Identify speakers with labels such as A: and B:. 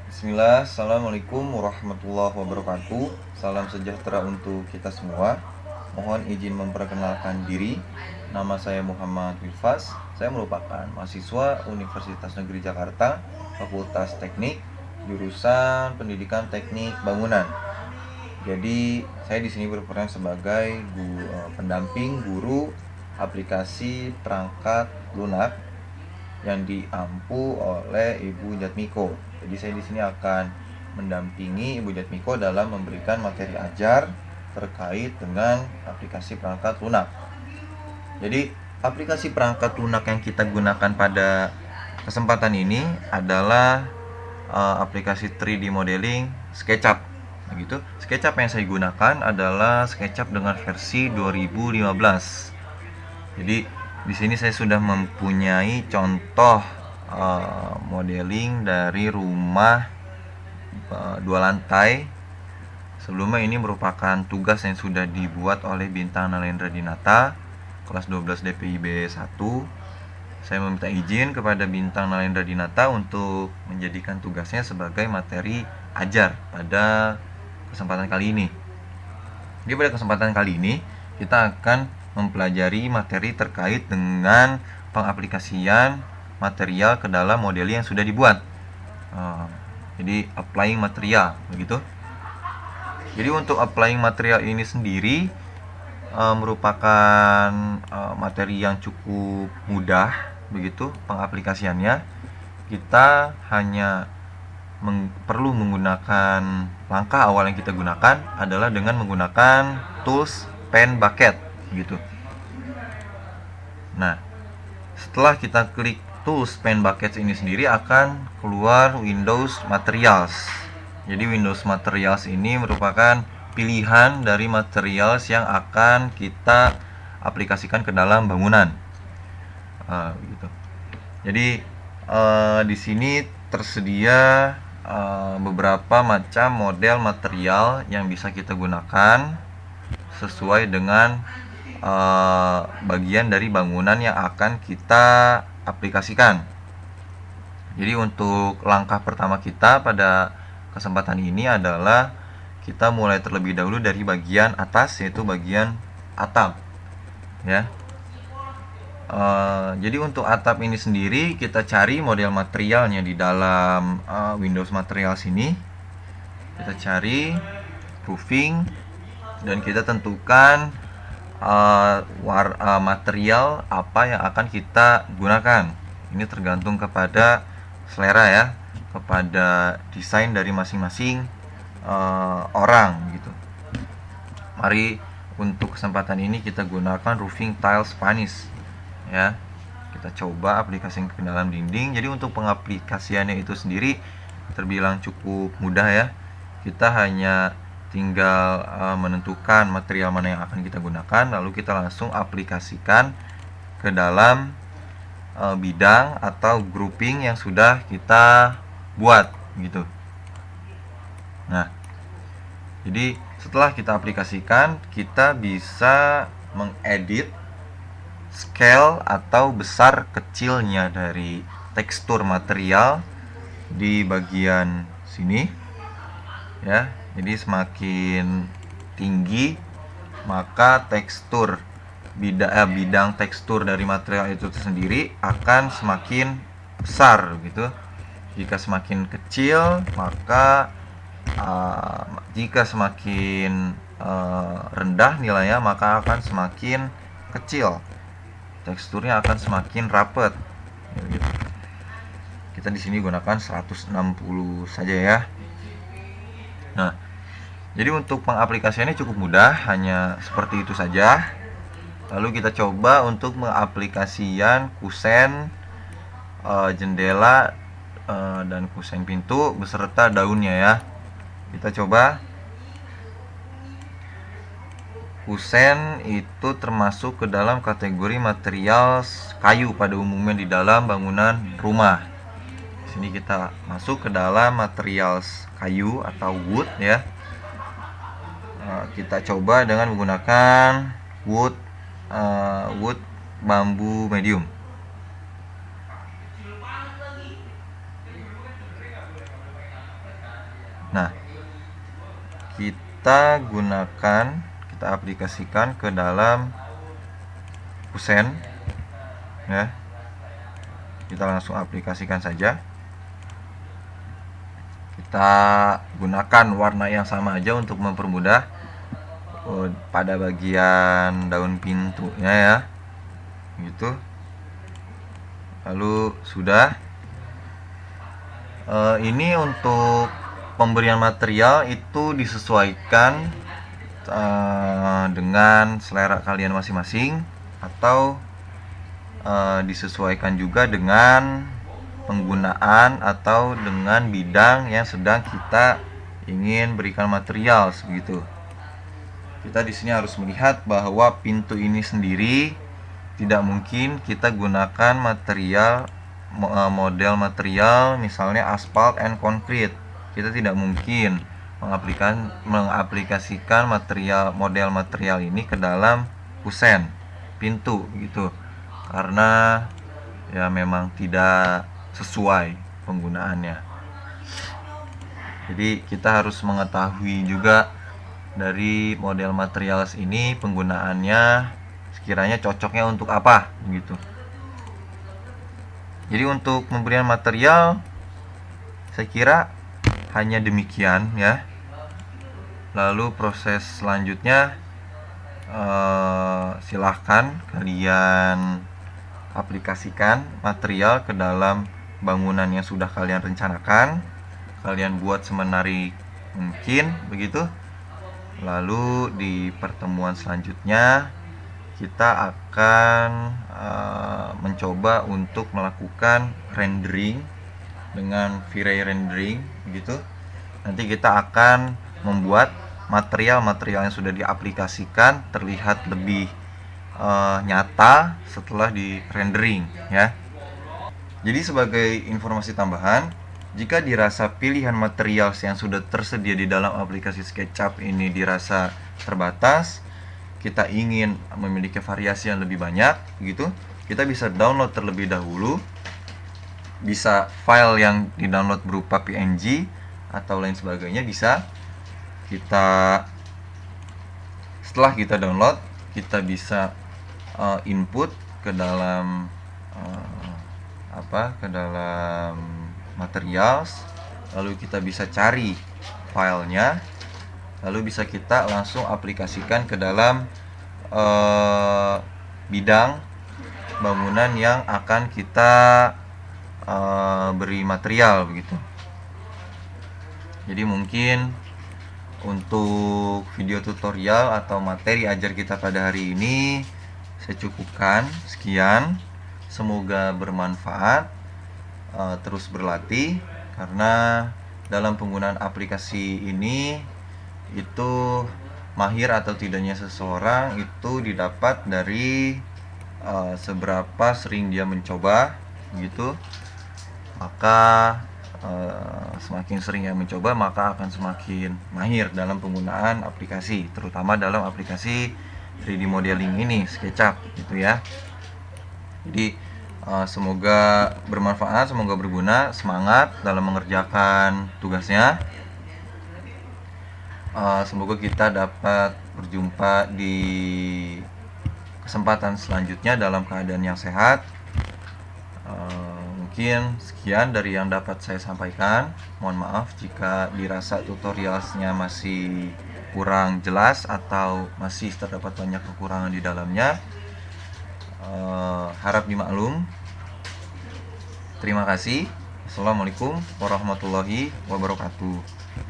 A: Bismillah, Assalamualaikum warahmatullahi wabarakatuh. Salam sejahtera untuk kita semua. Mohon izin memperkenalkan diri. Nama saya Muhammad Wilfas. Saya merupakan mahasiswa Universitas Negeri Jakarta, Fakultas Teknik, jurusan Pendidikan Teknik Bangunan. Jadi, saya di sini berperan sebagai pendamping guru aplikasi perangkat lunak yang diampu oleh Ibu Jatmiko. Jadi saya di sini akan mendampingi Ibu Jatmiko dalam memberikan materi ajar terkait dengan aplikasi perangkat lunak. Jadi aplikasi perangkat lunak yang kita gunakan pada kesempatan ini adalah aplikasi 3D modeling SketchUp. Begitu. SketchUp yang saya gunakan adalah SketchUp dengan versi 2015. Jadi di sini saya sudah mempunyai contoh modeling dari rumah 2 lantai. Sebelumnya ini merupakan tugas yang sudah dibuat oleh Bintang Nalendra Dinata, kelas 12 DPIB 1. Saya meminta izin kepada Bintang Nalendra Dinata untuk menjadikan tugasnya sebagai materi ajar pada kesempatan kali ini. Jadi pada kesempatan kali ini kita akan mempelajari materi terkait dengan pengaplikasian material ke dalam model yang sudah dibuat. Jadi applying material begitu. Jadi untuk applying material ini sendiri merupakan materi yang cukup mudah begitu pengaplikasiannya. Kita hanya perlu menggunakan langkah awal yang kita gunakan adalah dengan menggunakan tools pen bucket gitu. Nah, setelah kita klik tools pen bucket ini sendiri akan keluar Windows Materials. Jadi Windows Materials ini merupakan pilihan dari materials yang akan kita aplikasikan ke dalam bangunan. Gitu. Jadi di sini tersedia beberapa macam model material yang bisa kita gunakan sesuai dengan bagian dari bangunan yang akan kita aplikasikan. Jadi untuk langkah pertama kita pada kesempatan ini adalah kita mulai terlebih dahulu dari bagian atas, yaitu bagian atap ya. Jadi untuk atap ini sendiri kita cari model materialnya di dalam Windows Materials ini. Kita cari roofing dan kita tentukan material apa yang akan kita gunakan. Ini tergantung kepada selera ya, kepada desain dari masing-masing orang gitu. Mari untuk kesempatan ini kita gunakan roofing tile Spanish ya. Kita coba aplikasikan ke dalam dinding. Jadi untuk pengaplikasiannya itu sendiri terbilang cukup mudah ya. Kita hanya tinggal menentukan material mana yang akan kita gunakan, lalu kita langsung aplikasikan ke dalam bidang atau grouping yang sudah kita buat gitu. Nah, jadi setelah kita aplikasikan, kita bisa mengedit scale atau besar kecilnya dari tekstur material di bagian sini ya. Jadi semakin tinggi maka tekstur bidang tekstur dari material itu sendiri akan semakin besar gitu. Jika semakin kecil maka jika semakin rendah nilainya maka akan semakin kecil. Teksturnya akan semakin rapat. Gitu. Kita di sini gunakan 160 saja ya. Nah, jadi untuk pengaplikasiannya cukup mudah, hanya seperti itu saja. Lalu kita coba untuk mengaplikasikan kusen jendela dan kusen pintu beserta daunnya ya. Kita coba. Kusen itu termasuk ke dalam kategori material kayu pada umumnya di dalam bangunan rumah. Di sini kita masuk ke dalam material kayu atau wood ya. Kita coba dengan menggunakan wood bambu medium. Nah, kita aplikasikan ke dalam kusen ya. Kita langsung aplikasikan saja. Kita gunakan warna yang sama aja untuk mempermudah pada bagian daun pintunya ya, gitu. Lalu sudah. Ini untuk pemberian material itu disesuaikan dengan selera kalian masing-masing, atau disesuaikan juga dengan penggunaan atau dengan bidang yang sedang kita ingin berikan material segitu. Kita di sini harus melihat bahwa pintu ini sendiri tidak mungkin kita gunakan model material misalnya aspal and concrete. Kita tidak mungkin mengaplikasikan model material ini ke dalam kusen pintu gitu, karena ya memang tidak sesuai penggunaannya. Jadi kita harus mengetahui juga dari model material ini penggunaannya sekiranya cocoknya untuk apa gitu. Jadi untuk pemberian material saya kira hanya demikian ya. Lalu proses selanjutnya silahkan kalian aplikasikan material ke dalam bangunan yang sudah kalian rencanakan. Kalian buat semenarik mungkin begitu. Lalu di pertemuan selanjutnya kita akan mencoba untuk melakukan rendering dengan V-Ray rendering begitu. Nanti kita akan membuat material-material yang sudah diaplikasikan terlihat lebih nyata setelah di rendering ya. Jadi sebagai informasi tambahan, jika dirasa pilihan material yang sudah tersedia di dalam aplikasi SketchUp ini dirasa terbatas, kita ingin memiliki variasi yang lebih banyak gitu, kita bisa download terlebih dahulu. Bisa file yang di-download berupa PNG atau lain sebagainya bisa. Setelah kita download, kita bisa input ke dalam materials, lalu kita bisa cari filenya, lalu bisa kita langsung aplikasikan ke dalam bidang bangunan yang akan kita beri material begitu. Jadi mungkin untuk video tutorial atau materi ajar kita pada hari ini saya cukupkan sekian. Semoga bermanfaat. Terus berlatih, karena dalam penggunaan aplikasi ini itu mahir atau tidaknya seseorang itu didapat dari seberapa sering dia mencoba gitu. Maka semakin sering yang mencoba, maka akan semakin mahir dalam penggunaan aplikasi, terutama dalam aplikasi 3D modeling ini, SketchUp gitu ya. Jadi semoga bermanfaat, semoga berguna, semangat dalam mengerjakan tugasnya. Semoga kita dapat berjumpa di kesempatan selanjutnya dalam keadaan yang sehat. Mungkin sekian dari yang dapat saya sampaikan. Mohon maaf jika dirasa tutorialnya masih kurang jelas atau masih terdapat banyak kekurangan di dalamnya. Harap dimaklum. Terima kasih. Assalamualaikum warahmatullahi wabarakatuh.